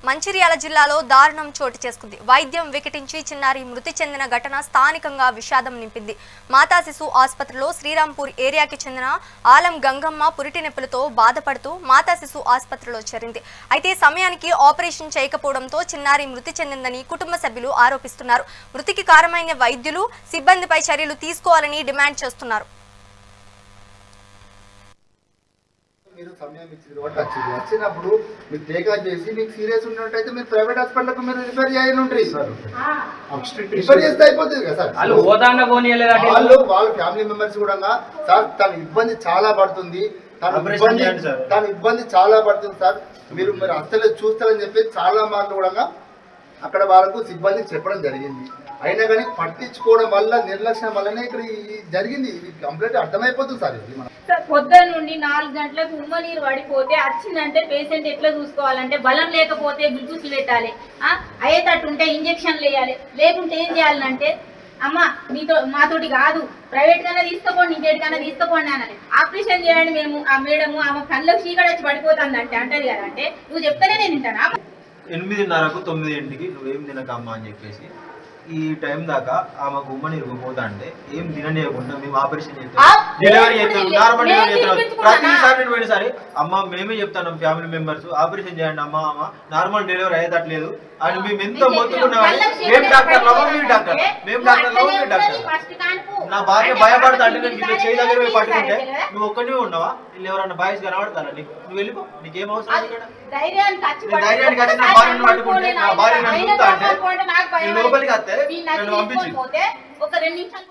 మంచిర్యాల జిల్లాలో దారుణం చోటు చేసుకుంది. వైద్యం వికటించి చిన్నారి మృతి చెందిన ఘటన స్థానికంగా విషాదం నింపింది. మాతా శిశు ఆసుపత్రిలో శ్రీరాంపూర్ ఏరియాకి చెందిన ఆలం గంగమ్మ పురిటి నొప్పులతో బాధపడుతూ మాతా శిశు ఆసుపత్రిలో చేరింది. అయితే సమయానికి ఆపరేషన్ చేయకపోవడంతో చిన్నారి మృతి చెందిందని కుటుంబ సభ్యులు ఆరోపిస్తున్నారు. మృతికి కారణమైన వైద్యులు సిబ్బందిపై చర్యలు తీసుకోవాలని డిమాండ్ చేస్తున్నారు. మీరు సమయం ఇచ్చింది కాబట్టి వచ్చింది. వచ్చినప్పుడు మీరు టేకప్ చేసి మీకు సీరియస్ ఉన్నట్టయితే మీరు ప్రైవేట్ హాస్పిటల్కి మీరు రిఫర్ చేయాలి ఉంటుంది సార్. రిఫర్ చేస్తే అయిపోతుంది కదా సార్. వాళ్ళ ఫ్యామిలీ మెంబర్స్ కూడా సార్ తన ఇబ్బంది చాలా పడుతుంది, తన ఇబ్బంది చాలా పడుతుంది సార్, మీరు అసలు చూస్తారని చెప్పి చాలా మార్లు కూడా అక్కడ వాళ్ళకు సిబ్బందికి చెప్పడం జరిగింది. అయినా కానీ పట్టించుకోవడం వల్ల నిర్లక్ష్యం వల్లనే ఇక్కడ జరిగింది. ఇది కంప్లీట్ అర్థమైపోతుంది సార్. ఇది మనం పొద్దున్న నుండి 4 గంటలకు ఉమ్మ నీరు పడిపోతే వచ్చిందంటే పేషెంట్ ఎట్లా చూసుకోవాలంటే బలం లేకపోతే గ్లూకోజ్ పెట్టాలి, అయ్యేటట్టు ఉంటే ఇంజక్షన్లు వేయాలి, లేకుంటే ఏం చేయాలంటే అమ్మ మీతో మాతోటి కాదు ప్రైవేట్ గానే తీసుకోపోండి, ఇంకేటికైనా తీసుకోపోండి అనాలి. ఆపరేషన్ చేయండి మేము ఆ మేడము ఆమె కళ్ళకు చీకటి వచ్చి పడిపోతుంది అంటే అంటది కదా. అంటే నువ్వు చెప్తేనే నేను వింటానా? 8:30కు 9 నువ్వేం తినకమ్మా అని చెప్పేసి ఈ టైం దాకా ఆమె గుమ్మని ఇరుగుపోతా అంటే ఏం తిననీయకుండా మేము ఆపరేషన్ చేస్తాం, డెలివరీ చేస్తాం, నార్మల్ డెలివరీ చేస్తాం. ప్రతిసారి నేను పోయినసారి అమ్మ మేమే చెప్తాను ఫ్యామిలీ మెంబర్స్ ఆపరేషన్ చేయండి అమ్మ నార్మల్ డెలివరీ అయ్యేటట్లేదు అని మేము ఎంతో మొత్తుకున్నాం. మేము డాక్టర్ లవం, మీరు డాక్టర్, మేము డాక్టర్ లవం, మీరు డాక్టర్. నా భార్య భయపడతా అంటే నేను ఇట్లా చేయి దగ్గర పోయి పట్టుకుంటే నువ్వు ఒక్కనే ఉన్నావా, వీళ్ళు ఎవరన్నా బాయ్స్ కనబడతారా నీకు, నువ్వు వెళ్ళిపో, నీకేం అవసరం ఇక్కడ. ధైర్యానికి వచ్చి నా భార్యను పట్టుకుంటే నా భార్య నన్ను చూస్తా అంటే లోపలికి వస్తే నన్ను పంపించి ఒక 2 నిమిషాలు